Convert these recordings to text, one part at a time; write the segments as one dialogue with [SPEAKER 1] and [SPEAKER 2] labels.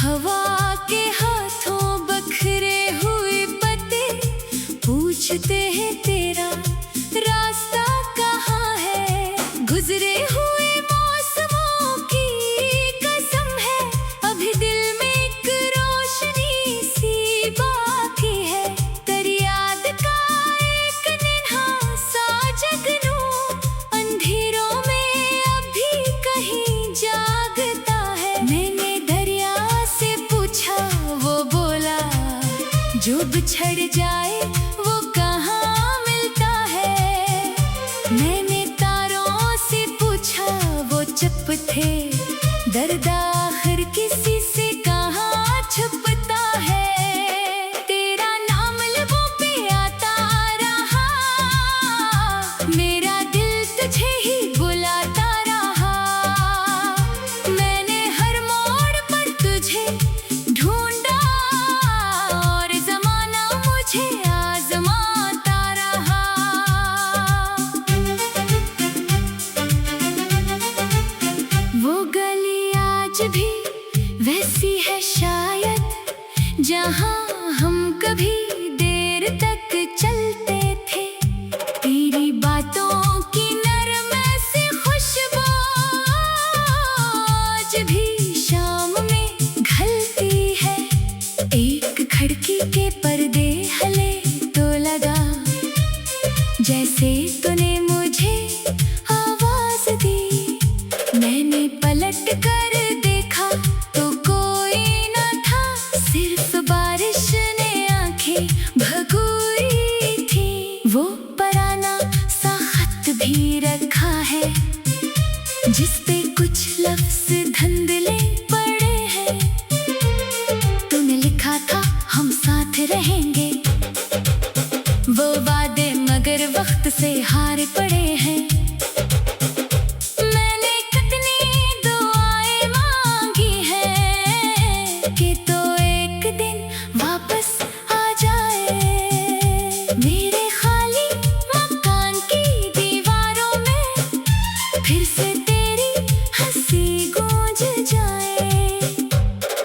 [SPEAKER 1] हवा के हाथों बखरे हुए पत्ते पूछते हैं तेरा रास्ता कहाँ है। गुजरे हुए मौसमों की कसम है, अभी दिल में एक रोशनी सी बाकी है। तेरी याद का एक नन्हा सा जगनू अंधेरों में अभी कहीं जागता है। मैंने दरिया से पूछा, वो बोला जो बिछड़ जाए वो कहाँ मिलता है। मैंने तारों से पूछा, वो चुप थे, दर्द आखिर किसी से कहाँ छुपता है। तेरा नाम लबों पे आता रहा, मेरा दिल तुझे ही बुलाता रहा। मैंने हर मोड़ पर तुझे ढूंढा और ज़माना मुझे आज़माता रहा। वो गली आज भी वैसी है शायद, जहाँ हम कभी देर तक चलते थे। तेरी बातों की नरम सी खुशबू आज भी शाम में घलती है। एक खिड़की के पर्दे हिले तो लगा जैसे तूने मुझे आवाज दी। मैंने पलट कर देखा तो कोई न था, सिर्फ बारिश ने आंखें भगोई थी। वो पुराना सा खत भी रखा है, जिस पे कुछ लफ्ज धुंधले पड़े हैं। तूने लिखा था हम साथ रहेंगे, वो वादे मगर वक्त से हार पड़े हैं। मैंने कितनी दुआएं मांगी हैं कि तो एक दिन वापस आ जाए। मेरे खाली मकान की दीवारों में फिर से तेरी हंसी गूंज जाए।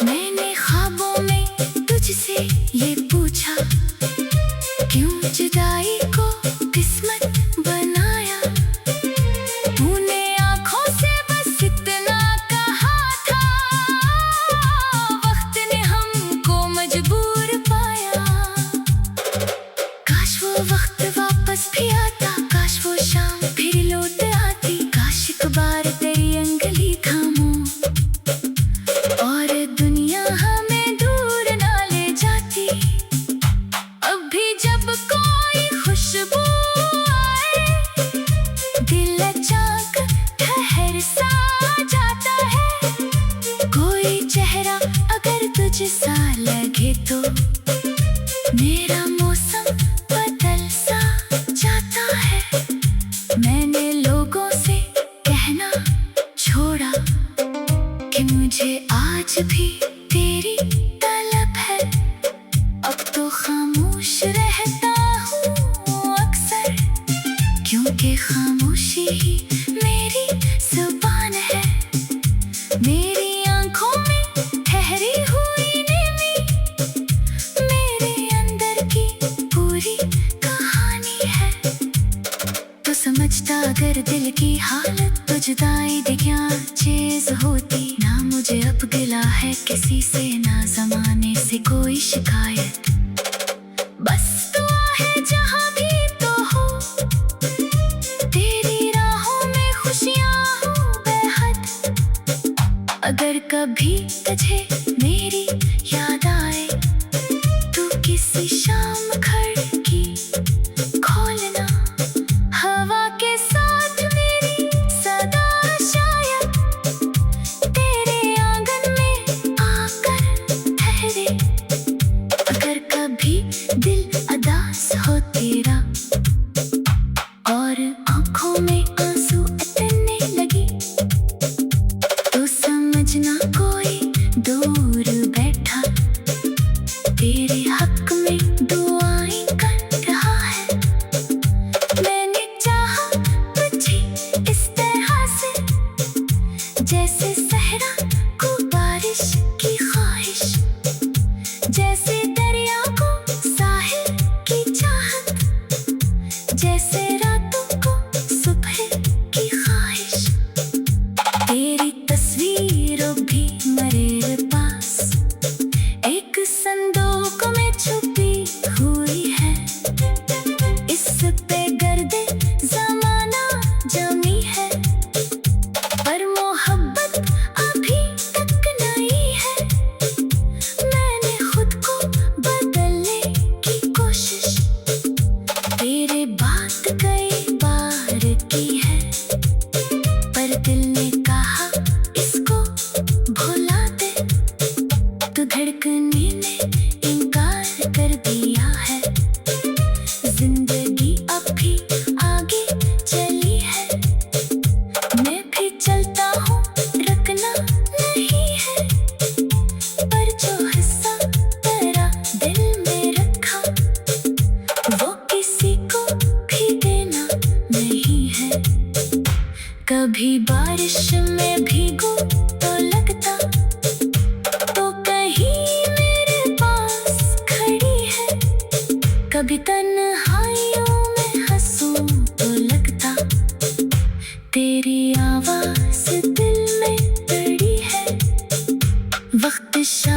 [SPEAKER 1] मैंने ख्वाबों में तुझसे ये पूछा, क्यों जुदाई को किस्मत बनाया। तूने आँखों से बस इतना कहा था, वक्त ने हमको मजबूर पाया। काश वो वक्त वापस भी आता, काश वो शाम फिर लौट आती। काश एक बार तेरी अंगुली थामूं और दुनिया हमें दूर ना ले जाती। अभी जब कोई खुशबू आए, दिल अचानक ठहर सा जाता है। कोई चेहरा अगर तुझसा लगे तो मेरा मौसम बदल सा जाता है। मैंने लोगों से कहना छोड़ा कि मुझे आज भी तेरी तलब है। अब तो खामोश रहता हूँ अक्सर, क्योंकि खामोशी ही मेरी जुबान है। मेरी आंखों में ठहरी हुई नमी मेरे अंदर की पूरी कहानी है। तो समझता अगर दिल की हालत तो जुदाई दे क्या चीज होती। ना मुझे अब गिला है किसी से, ना जमाने से कोई शिकायत। बस दुआ है जहाँ भी तो हो, तेरी राहों में खुशियाँ हो बेहद। अगर कभी तुझे मेरी याद आए तो किसी शाम खिड़की खोलना। हवा के साथ मेरी सदा शायद तेरे आंगन में आकर ठहरे। अगर कभी दिल उदास हो तेरा और आँखों में आंसू इतने लगी, तो समझना कोई दो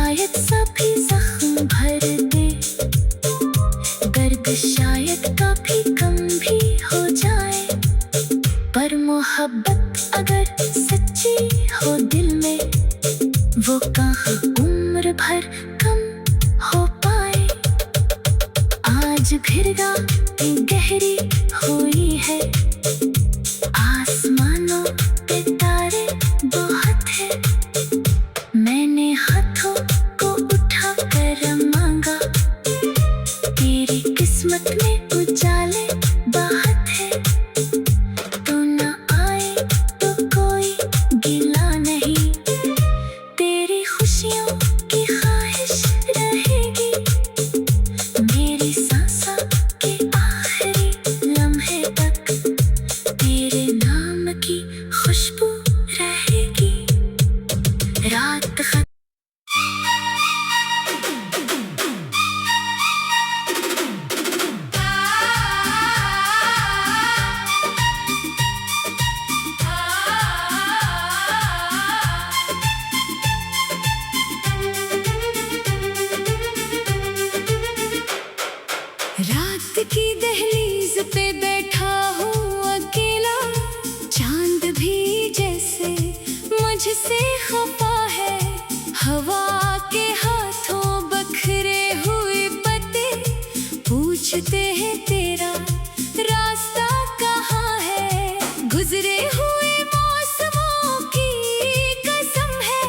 [SPEAKER 1] शायद सभी जख्म भर दे, दर्द शायद कभी कम भी हो जाए, पर मोहब्बत अगर सच्ची हो दिल में, वो कहाँ उम्र भर कम हो पाए। आज फिर रातें गहरी हुई है, आसमानों पे तारे बहुत है, मैंने हाथों को उठा कर मांगा, तेरी किस्मत में उजाले बहुत है, तू ना आए तो कोई गिला नहीं, तेरी खुशियों की ख्वाहिश रहेगी, मेरी सांसों के आखिरी लम्हे तक तेरे नाम की खुशबू रहेगी। रात रात की दहलीज पे बैठा हूँ अकेला, चांद भी जैसे मुझसे खफा है, हवा के हाथों बखरे हुए पत्ते पूछते हैं तेरा रास्ता कहाँ है, गुजरे हुए मौसमों की कसम है,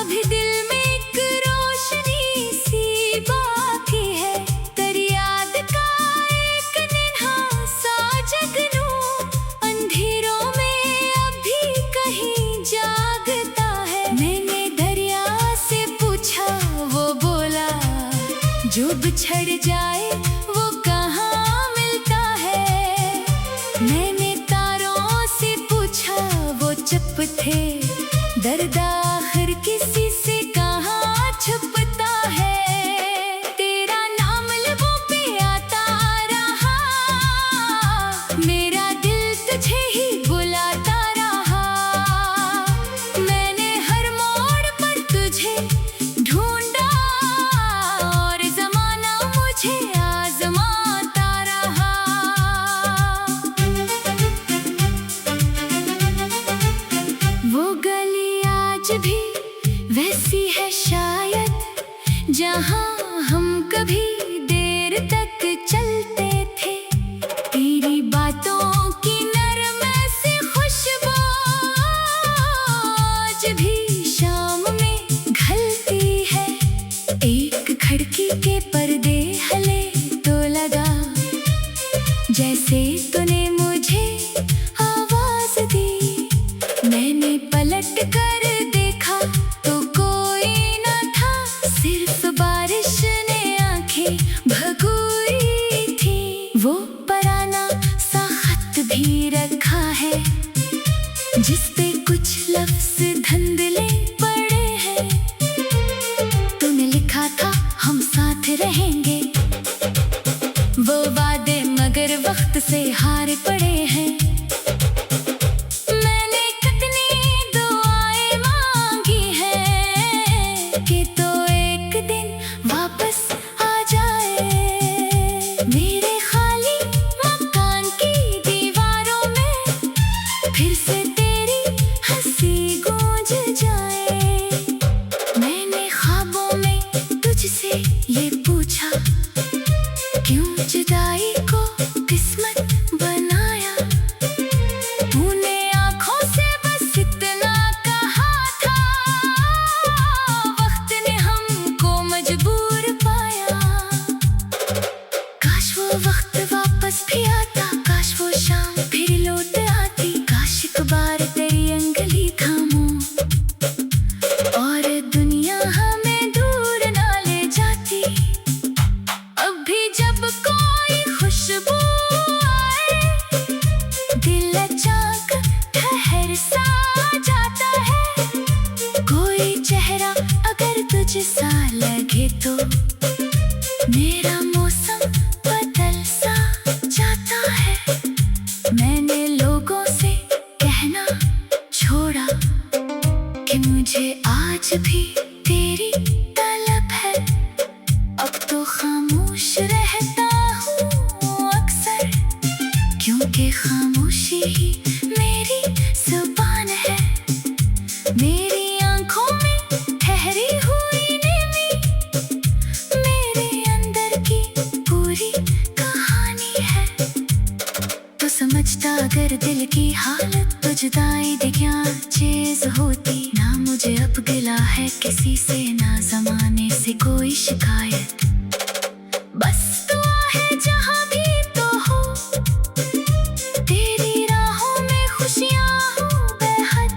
[SPEAKER 1] अभी दिल में एक रोशनी सी बाकी है, तेरी याद का एक नन्हा सा जगनू अंधेरों में अभी कहीं जागता है। मैंने दरिया से पूछा, वो बोला जो बिछड़ जाए वो कहाँ मिलता है, मैंने तारों से पूछा, वो चुप थे, दर्द आखिर किसी से कहाँ छुपता है, तेरा नाम लबों पे आता रहा, मेरा दिल तुझे ही बुलाता रहा, मैंने हर मोड़ पर तुझे ढूंढा और ज़माना मुझे आज़माता रहा। वो गली आज भी वैसी है शायद, जहाँ हम कभी देर तक चलते थे, तेरी बातों की नरम सी खुशबू आज भी शाम में घलती है, एक खिड़की के पर्दे हिले तो लगा जैसे तूने मुझे आवाज दी, मैंने पलट कर देखा तो कोई न था, सिर्फ बारिश ने आंखें भगोई थी, वो पुराना सा खत भी रखा है, जिस पे कुछ लफ्ज धुंधले पड़े हैं, तूने लिखा था हम साथ रहेंगे, वो वादे मगर वक्त से हार पड़े हैं, मैंने कितनी दुआएं मांगी हैं कि तो एक दिन वापस आ जाए, मेरे खाली मकान की दीवारों में फिर से तेरी हंसी गूंज जाए, मैंने ख्वाबों में तुझसे ये पूछा, क्यों जुदाई को किस्मत बनाया, तूने आँखों से बस इतना कहा था, वक्त ने हमको मजबूर पाया, काश वो वक्त वापस भी आता, काश वो शाम फिर लौट आती, काश एक बार तेरी अंगली थामूं और दुनिया हमें दूर ना ले जाती, अभी जब कोई खुशबू आए, दिल अचानक ठहर सा जाता है, कोई चेहरा अगर तुझसा लगे तो मेरा मौसम बदल सा जाता है, मैंने लोगों से कहना छोड़ा कि मुझे आज भी तेरी तलाश अगर दिल की हालत तो जुदाई दे क्या चीज होती। ना मुझे अब गिला है किसी से, ना जमाने से कोई शिकायत। बस दुआ है जहाँ भी तो हो, तेरी राहों में खुशियाँ हो बेहद।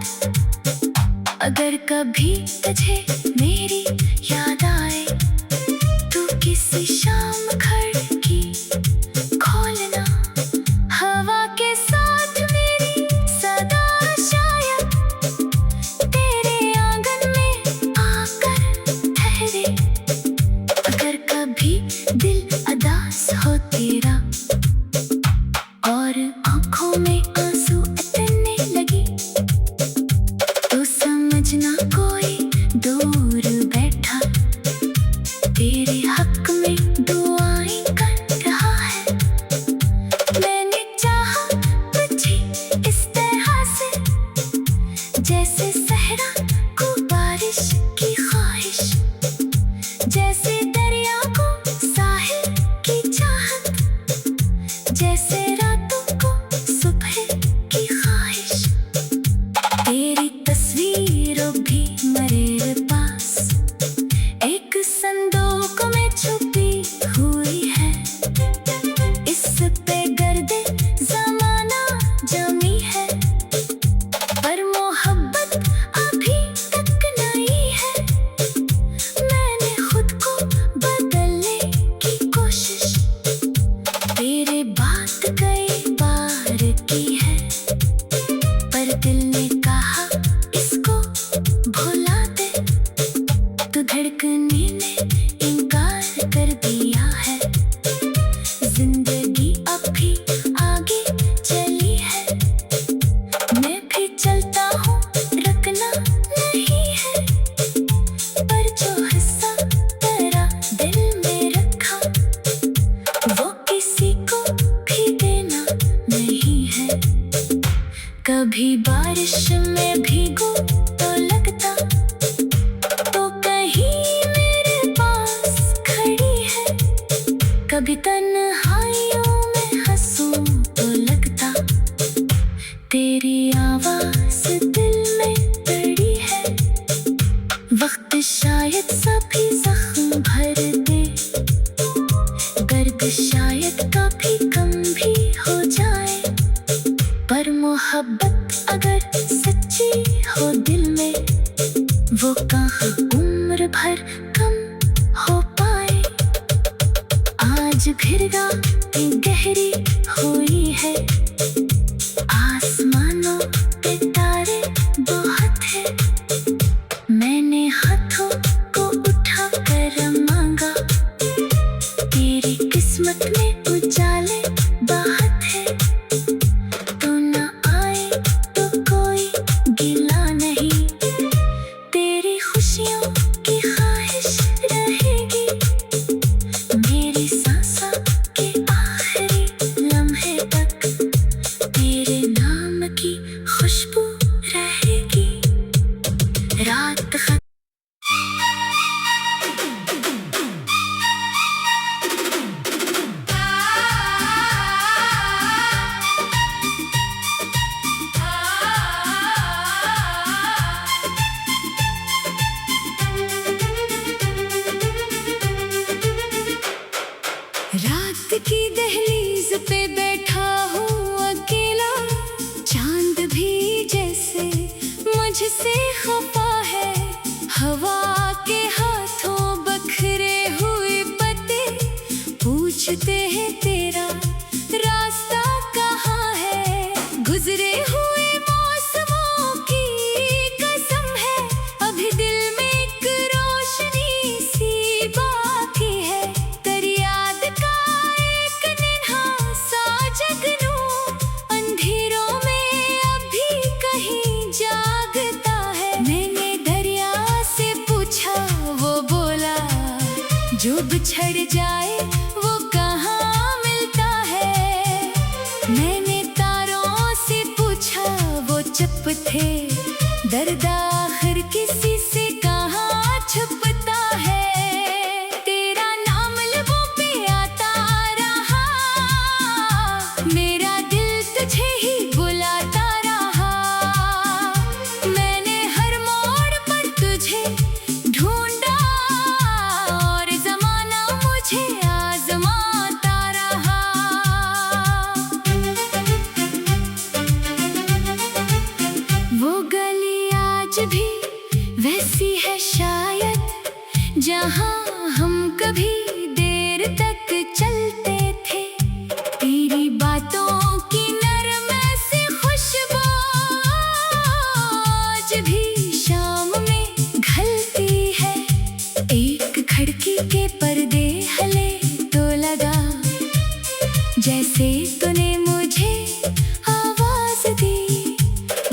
[SPEAKER 1] अगर कभी तुझे मेरी याद आए तो किसी शाम खिड़की खोलना, हवा के साथ मेरी सदा शायद तेरे आंगन में आकर ठहरे। अगर कभी दिल उदास हो तेरा और आँखों में आंसू इतने लगे, तो समझना कोई दूर बैठा तेरे हक में दुआएं कर रहा है। मैंने चाहा तुझे इस तरह से, जैसे सहरा को बारिश की ख्वाहिश, जैसे दरिया को साहिल की चाहत, जैसे रातों को सुबह की ख्वाहिश। तेरी तस्वीरों भी मेरे पास एक संदूक में छुपी हुई है। इस पे गर्दे ज़माना जमी है, पर मोहब्बत अभी तक नहीं है। मैंने खुद को बदलने की कोशिश तेरे बात कई बार की है, पर दिल ने कहा इसको भुला दे। तो धड़कने ने इनकार कर दिया है, जिंदगी अब भी आगे चली है। मैं भी चलता हूँ, रुकना नहीं है, पर जो हिस्सा तेरा दिल में रखा वो किसी को भी देना नहीं है। कभी बारिश में भीगो तो लगता तो कहीं मेरे पास खड़ी है। कभी तन्हाइयों में हंसूं तो लगता तेरी आवाज़ दिल में पड़ी है। वक्त शायद सभी जख्म भर दे, दर्द शायद कभी कम भी हो जाए, पर मोहब्बत अगर सच्ची हो दिल में, वो कहाँ उम्र भर कम हो पाए। आज फिर रातें गहरी हुई है, आसमानों पे तारे बहुत है। मैंने हाथों को उठा कर मांगा, तेरी किस्मत में उजाले बहुत है। तो ना आए तो कोई गिला नहीं, तेरी खुशियों की ख्वाहिश रहेगी मेरी सांसों के आखिरी लम्हे तक। तेरे नाम की खुशबू रहेगी। रात रात की दहलीज पे बैठा हूँ अकेला, चांद भी जैसे मुझसे खफा है। हवा के हाथों बखरे हुए पत्ते पूछते हैं तेरा रास्ता कहाँ है। गुजरे हुए मौसमों की कसम है, अभी दिल में एक रोशनी सी बाकी है। तेरी याद का एक नन्हा सा जगनू अंधेरों में अभी कहीं जागता है। मैंने दरिया से पूछा, वो बोला जो बिछड़ जाए वो कहाँ मिलता है। मैंने तारों से पूछा, वो चुप थे, दर्द आखिर किसी से कहाँ छुपता है। तेरा नाम लबों पे आता रहा, मेरा दिल तुझे ही जहाँ हम कभी देर तक चलते थे, तेरी बातों की नरम सी खुशबू आज भी शाम में घलती है। एक खिड़की के पर्दे हिले तो लगा जैसे तूने मुझे आवाज दी।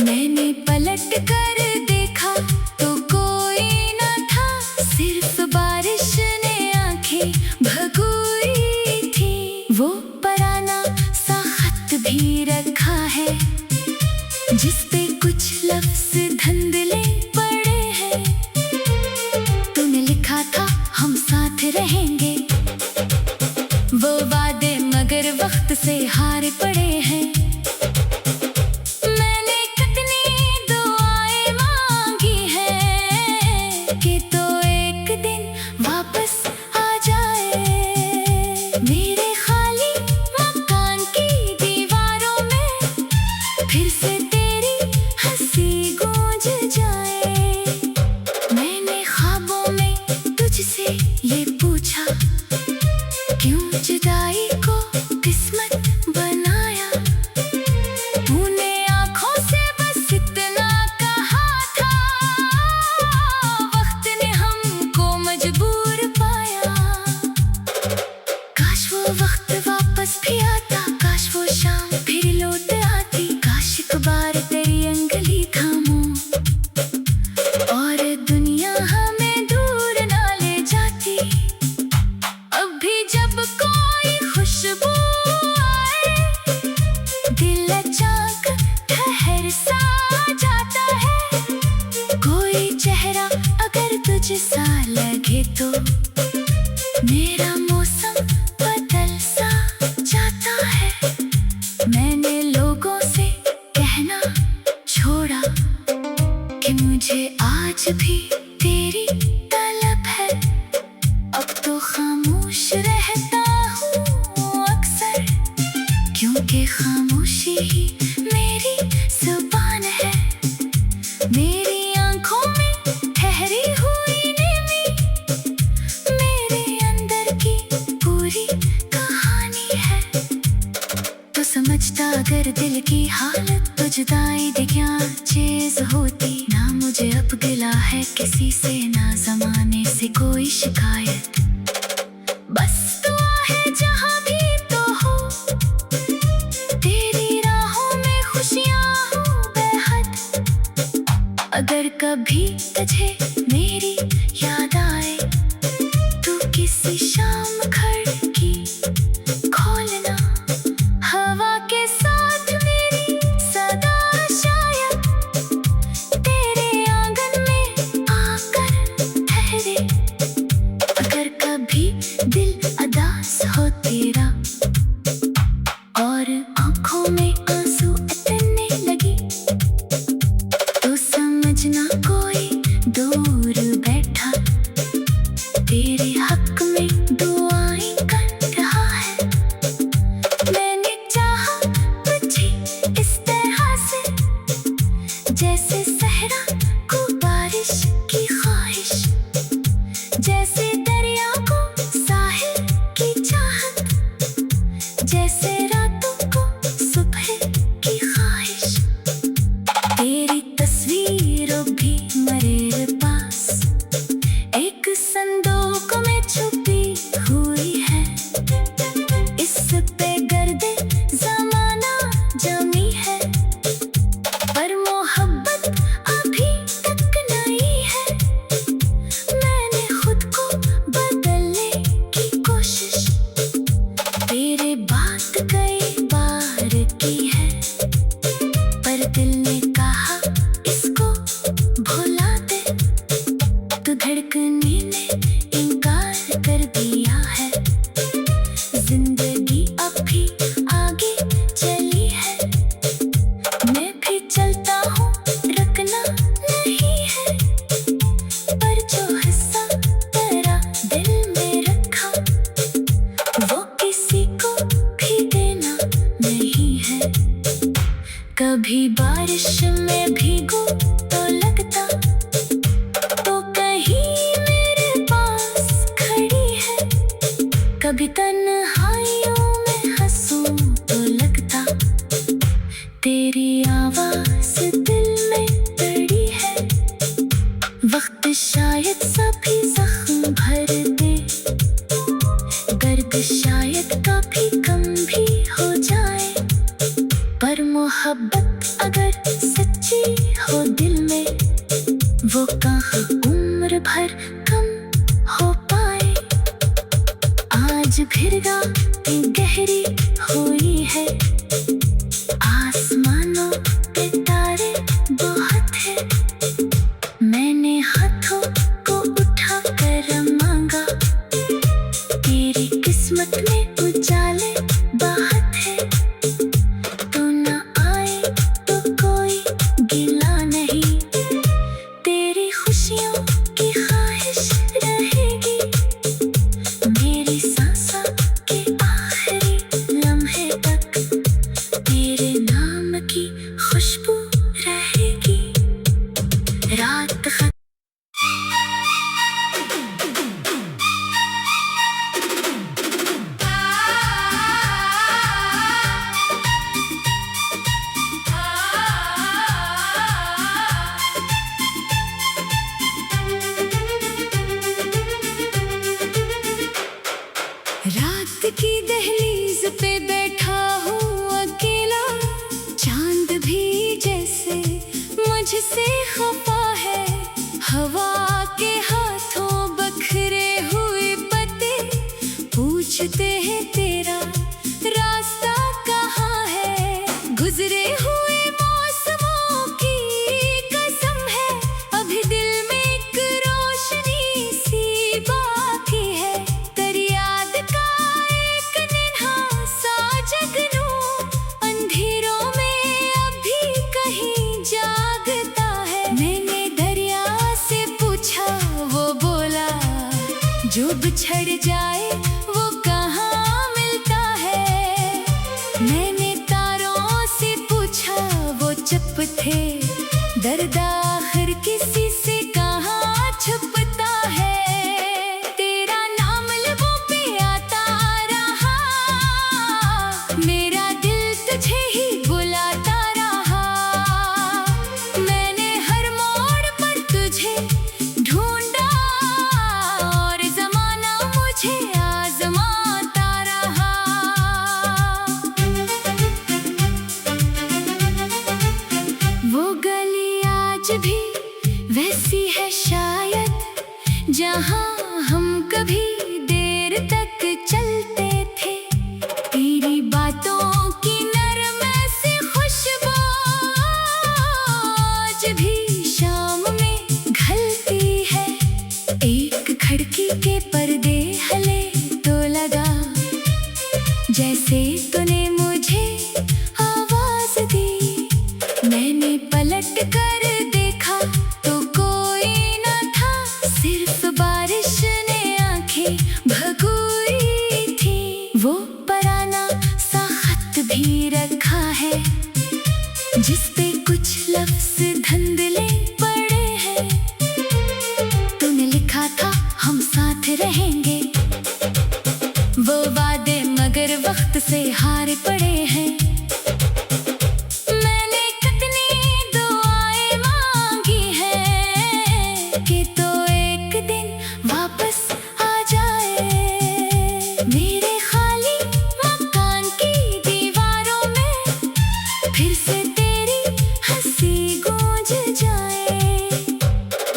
[SPEAKER 1] मैंने पलट कर देखा तो कोई न था, सिर्फ बारिश ने आंखें भगोई थी। वो पुराना सा खत भी रखा है जिस पे कुछ लफ्ज धुंधले पड़े हैं। तूने लिखा था हम साथ रहेंगे, वो वादे मगर वक्त से हार पड़े हैं। मैंने कितनी दुआएं मांगी हैं कि तो एक दिन वापस आ जाए। मेरे खाली मकान की दीवारों में फिर से तेरी हंसी गूंज जाए। मैंने ख्वाबों में तुझसे ये पूछा, क्यों जुदाई को किस्मत बनाया। तूने आंखों से बस इतना कहा था, वक्त ने हमको मजबूर पाया। काश वो वक्त वापस भी आता, काश वो शाम फिर लौट आती। काश एक बार तेरी अंगुली थामूं और दुनिया हमें दूर ना ले जाती। अब भी जब कोई खुशबू आए, दिल अचानक ठहर सा जाता है। कोई चेहरा अगर तुझसा लगे तो मेरा मौसम बदल सा जाता है। मैंने लोगों से कहना छोड़ा कि मुझे आज भी तेरी तलब है। अब तो खामोश रहता हूँ अक्सर, क्योंकि खामोशी ही मेरी जुबान है। मेरी आंखों में ठहरी हुई नमी मेरे अंदर की पूरी कहानी है। तो समझता अगर दिल की हालत तो जुदाई दे क्या चीज होती। ना मुझे अब गिला है किसी से, ना जमाने से कोई शिकायत। बस दुआ है जहाँ भी तो हो, तेरी राहों में खुशियाँ हो बेहद। अगर कभी तुझे मेरी याद आए तो किसी शाम खिड़की खोलना। हवा के साथ मेरी सदा शायद तेरे आंगन में आकर ठहरे। अगर कभी दिल उदास हो तेरा और आंखों में आंसू इतने लगी, तो समझना कोई दूर बैठा तेरे हक में दुआएं कर रहा है। मैंने चाहा तुझे इस तरह से, जैसे सहरा को बारिश की ख्वाहिश, जैसे दरिया को साहिल की चाहत, जैसे रातों को सुबह की ख्वाहिश। तेरी तस्वीरों भी मेरे पास एक संदूक में छुपी हुई है। इस पे गर्दे ज़माना जमी है, पर मोहब्बत अभी तक नहीं है। मैंने खुद को बदलने की कोशिश तेरे बात कई बार की है, पर दिल ने कहा इसको भुला दे। तो धड़कने ने इनकार कर दिया है। जिंदगी अब भी आगे चली है, मैं भी चलता हूँ रुकना नहीं है। पर जो हिस्सा तेरा दिल में रखा, वो किसी को भी देना नहीं है। कभी बारिश में भीगूं तो लगता तो कहीं मेरे पास कभी तन्हाइयों में हंसूं तो लगता तेरी आवाज़ दिल में दड़ी है। वक्त शायद सभी जख्म भर दे, दर्द शायद कभी कम भी हो जाए, पर मोहब्बत अगर सच्ची हो दिल में, वो कहाँ उम्र भर कम हो पाए। आज फिर रातें गहरी हुई है, आसमानों पे तारे बहुत है। मैंने हाथों को उठा कर मांगा, तेरी किस्मत में उजाले बहुत है। तू ना आए तो कोई गिला नहीं, तेरी खुशियों की ख्वाहिश रहेगी। मेरी सांसों के आखिरी लम्हे तक तेरे नाम की खुशबू रहेगी। रात रात की दहलीज पे बैठा हूँ अकेला, चांद भी जैसे मुझसे खफा है। हवा के हाथों बखरे हुए पत्ते पूछते हैं तेरा रास्ता कहाँ है। गुजरे हुए मौसमों की कसम है, अभी दिल में एक रोशनी सी बाकी है। तेरी याद का एक नन्हा सा जगनू अंधेरों में अभी कहीं जागता है। मैंने दरिया से पूछा, वो बोला जो बिछड़ जाए वो कहाँ मिलता है। मैंने तारों से पूछा, वो चुप थे, दर्द आखिर किसी से कहाँ छुपता है। तेरा नाम लबों पे आता रहा, मेरा दिल तुझे ही बुलाता रहा। मैंने हर मोड़ पर तुझे ढूंढा और ज़माना मुझे आज़माता रहा। वो गली आज भी वैसी है शायद, जहाँ हम कभी देर तक चलते थे। तेरी बातों की नरम सी खुशबू आज भी शाम में घलती है। एक खिड़की के पर्दे हिले तो लगा जैसे तूने मुझे आवाज दी। मैंने पलट कर देखा तो कोई न था, सिर्फ बारिश ने आंखें भगोई थी। वो पुराना सा खत भी रखा है, जिस पे कुछ लफ्ज धुंधले पड़े हैं। तूने लिखा था हम साथ रहेंगे, वो वादे मगर वक्त से हार पड़े हैं। मैंने कितनी दुआएं मांगी हैं कि तो एक दिन वापस आ जाए। मेरे खाली मकान की दीवारों में फिर से तेरी हंसी गूंज जाए।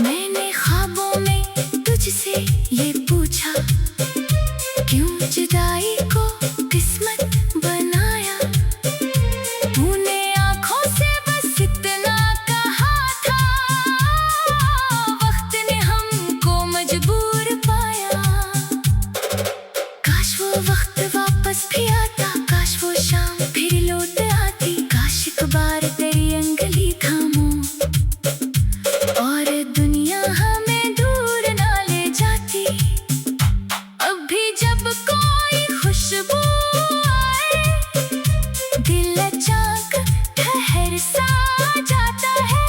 [SPEAKER 1] मैंने ख्वाबों में तुझसे ये पूछा, क्यों जुदाई को किस्मत बनाया। तूने आँखों से बस इतना कहा था, वक्त ने हमको मजबूर पाया। काश वो वक्त वापस भी आता, काश वो शाम फिर लौट आती। काश एक बार तेरी अंगली थामूं और दुनिया हमें दूर ना ले जाती। अभी जब कोई खुशबू आए, दिल अचानक ठहर सा जाता है।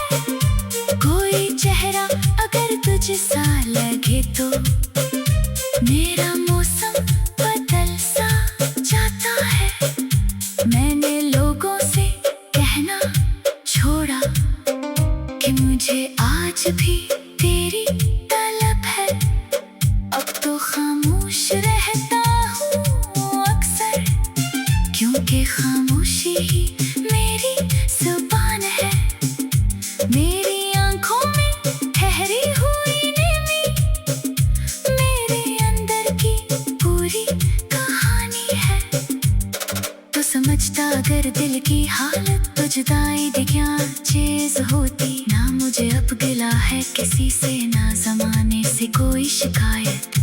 [SPEAKER 1] कोई चेहरा अगर तुझ सा लगे तो मेरा मौसम बदल आज भी तेरी तलब है। अब तो खामोश रहता हूँ अक्सर, क्योंकि खामोशी ही मेरी जुबान है। मेरी आंखों में ठहरी हुई नेमी मेरे अंदर की पूरी कहानी है। तो समझता अगर दिल की हालत तो जुदाई दी क्या चीज होती। ना मुझे अब गिला है किसी से, ना जमाने से कोई शिकायत।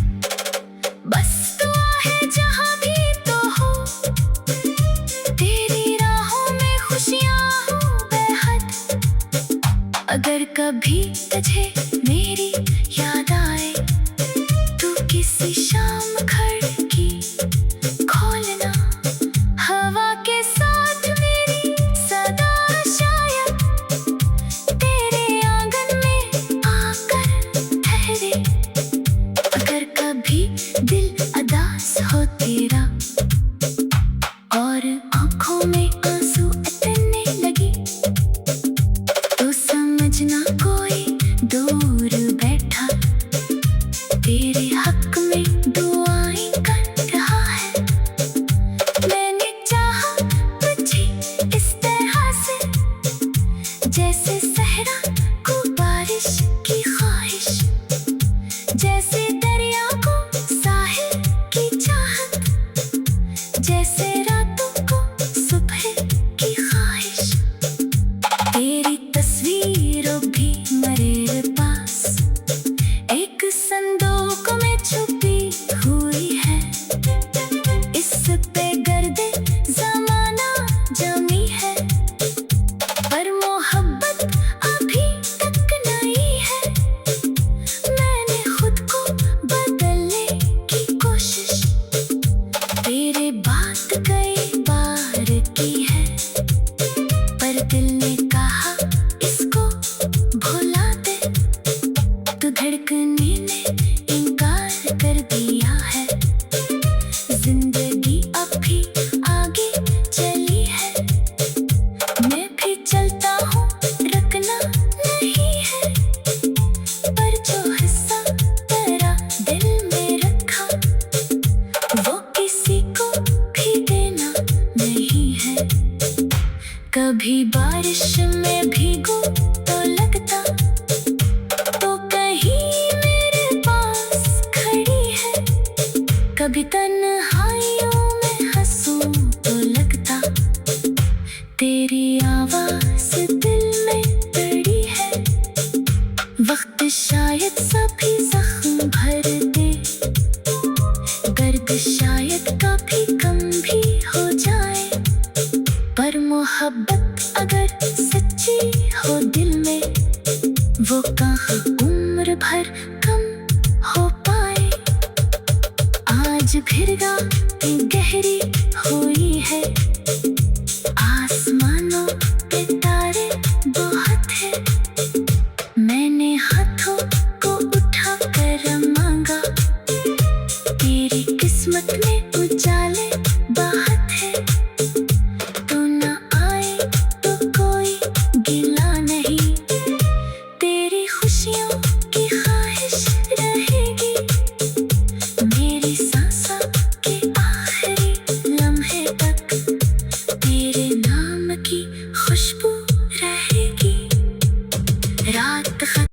[SPEAKER 1] बस दुआ है जहाँ भी तो हो, तेरी राहों में खुशियाँ हो बेहद। अगर कभी तुझे मेरी याद आए तो किसी शाम खिड़की खोलना। हवा के साथ मेरी सदा शायद तेरे आंगन में आकर ठहरे। अगर कभी दिल उदास हो तेरा और आँखों में आंसू इतने लगे, तो समझना कोई दूर बैठा तेरे हक में दुआएं कर रहा है। मैंने चाहा तुझे इस तरह से, जैसे सहरा को बारिश की ख्वाहिश, जैसे दरिया को साहिल की चाहत, जैसे रातों को सुबह की ख्वाहिश। तेरी तस्वीरों भी मेरे पास एक संदूक में छुपी हुई है। इस पे गर्दे ज़माना जमी है, पर मोहब्बत अभी तक नहीं है। मैंने खुद को बदलने की कोशिश तेरे बात कई बार की है, पर दिल ने कहा इसको भुला दे। तो धड़कने ने इनकार कर दिया है। जिंदगी अब भी आगे चली है, मैं भी चलता हूँ रुकना नहीं है। पर जो हिस्सा तेरा दिल में रखा वो किसी को भी देना नहीं है। कभी बारिश में भीगूं तो लगता तो कहीं मेरे पास खड़ी है। कभी तन्हाइयों में हंसूं तो लगता तेरी आवाज़ दिल में पड़ी है। वक्त शायद सभी जख्म भर दे, दर्द शायद कभी कम भी हो जाए, पर मोहब्बत अगर सच्ची हो दिल में वो कहाँ उम्र भर कम हो पाए। आज फिर रात गहरी हुई है, आसमान